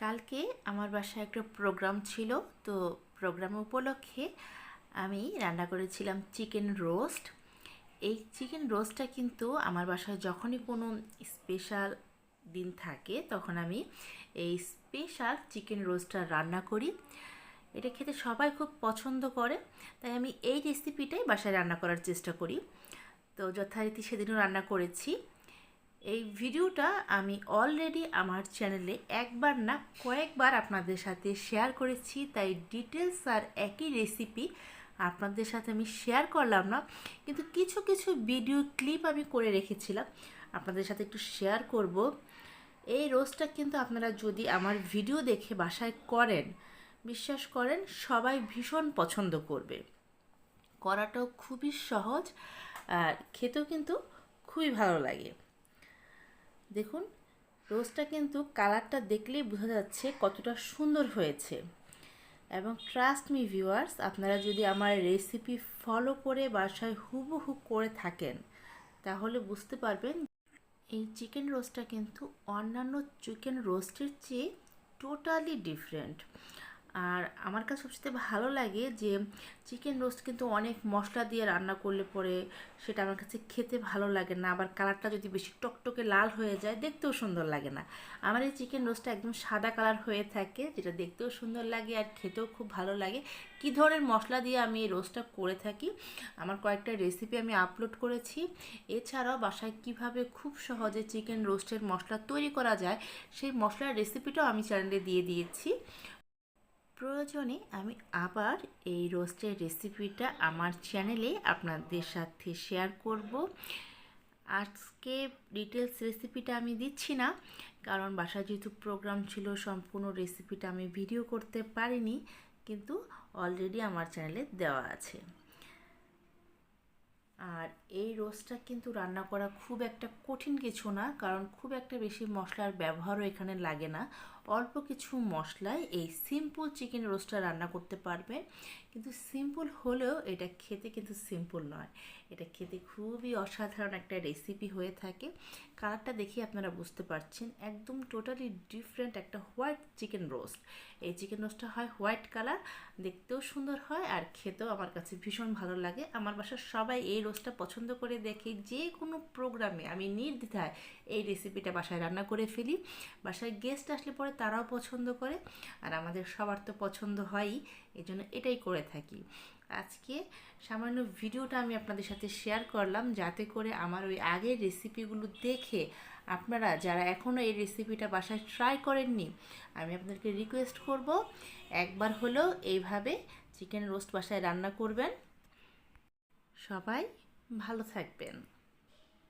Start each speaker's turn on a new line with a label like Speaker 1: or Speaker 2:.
Speaker 1: কালকে আমার বাসায় একটা প্রোগ্রাম ছিল। তো প্রোগ্রাম উপলক্ষে আমি রান্না করেছিলাম চিকেন রোস্ট। এই চিকেন রোস্টটা কিন্তু আমার বাসায় যখনই কোনো স্পেশাল দিন থাকে তখন আমি এই স্পেশাল চিকেন রোস্টটা রান্না করি। এটা খেতে সবাই খুব পছন্দ করে, তাই আমি এই রেসিপিটাই বাসায় রান্না করার চেষ্টা করি। তো যথারীতি সেদিনও রান্না করেছি। এই ভিডিওটা আমি অলরেডি আমার চ্যানেলে একবার না কয়েকবার আপনাদের সাথে শেয়ার করেছি, তাই ডিটেলস আর একই রেসিপি আপনাদের সাথে আমি শেয়ার করলাম না, কিন্তু কিছু কিছু ভিডিও ক্লিপ আমি করে রেখেছিলাম, আপনাদের সাথে একটু শেয়ার করব। এই রোস্টটা কিন্তু আপনারা যদি আমার ভিডিও দেখে বাসায় করেন, বিশ্বাস করেন সবাই ভীষণ পছন্দ করবে। করাটাও খুবই সহজ আর খেতেও কিন্তু খুবই ভালো লাগে। দেখুন, রোস্টটা কিন্তু কালারটা দেখলেই বোঝা যাচ্ছে কতটা সুন্দর হয়েছে। এবং ট্রাস্ট মি ভিউয়ার্স, আপনারা যদি আমার রেসিপি ফলো করে বাসায় হুবহু করে থাকেন তাহলে বুঝতে পারবেন এই চিকেন রোস্টটা কিন্তু অন্যান্য চিকেন রোস্টের চেয়ে টোটালি ডিফারেন্ট। আর আমার কাছে সবচেয়ে ভালো লাগে যে চিকেন রোস্ট কিন্তু অনেক মশলা দিয়ে রান্না করলে পরে সেটা আমার কাছে খেতে ভালো লাগে না, আবার কালারটা যদি বেশি টকটকে লাল হয়ে যায় দেখতেও সুন্দর লাগে না। আমার এই চিকেন রোস্টটা একদম সাদা কালার হয়ে থাকে, যেটা দেখতেও সুন্দর লাগে আর খেতেও খুব ভালো লাগে। কী ধরনের মশলা দিয়ে আমি এই রোস্টটা করে থাকি আমার কয়েকটা রেসিপি আমি আপলোড করেছি। এছাড়াও বাসায় কিভাবে খুব সহজে চিকেন রোস্টের মশলা তৈরি করা যায় সেই মশলার রেসিপিটাও আমি চ্যানেলে দিয়ে দিয়েছি। প্রয়োজনে আমি আবার এই রোস্টের রেসিপিটা আমার চ্যানেলে আপনাদের সাথে শেয়ার করব। আজকে ডিটেলস রেসিপিটা আমি দিচ্ছি না, কারণ বাসায় যেহেতু প্রোগ্রাম ছিল সম্পূর্ণ রেসিপিটা আমি ভিডিও করতে পারিনি, কিন্তু অলরেডি আমার চ্যানেলে দেওয়া আছে। আর এই রোস্টটা কিন্তু রান্না করা খুব একটা কঠিন কিছু না, কারণ খুব একটা বেশি মশলার ব্যবহারও এখানে লাগে না। অল্প কিছু মশলায় এই সিম্পল চিকেন রোস্টটা রান্না করতে পারবেন। কিন্তু সিম্পল হলেও এটা খেতে কিন্তু সিম্পল নয়, এটা খেতে খুবই অসাধারণ একটা রেসিপি হয়ে থাকে। কালারটা দেখে আপনারা বুঝতে পারছেন একদম টোটালি ডিফারেন্ট একটা হোয়াইট চিকেন রোস্ট। এই চিকেন রোস্টটা হয় হোয়াইট কালার, দেখতেও সুন্দর হয় আর খেতেও আমার কাছে ভীষণ ভালো লাগে। আমার বাসার সবাই এই রোস্টটা পছন্দ করে দেখে, যে কোনো প্রোগ্রামে আমি নির্দ্বিধায় এই রেসিপিটা বাসায় রান্না করে ফেলি। বাসায় গেস্ট আসলে পরে তারাও পছন্দ করে, আর আমাদের সবার তো পছন্দ হয়ই, এই জন্য এটাই করে থাকি। আজকে সামান্য ভিডিওটা আমি আপনাদের সাথে শেয়ার করলাম, যাতে করে আমার ওই আগের রেসিপিগুলো দেখে আপনারা যারা এখনও এই রেসিপিটা বাসায় ট্রাই করেননি, আমি আপনাদেরকে রিকোয়েস্ট করব একবার হলেও এইভাবে চিকেন রোস্ট বাসায় রান্না করবেন। সবাই ভালো থাকবেন।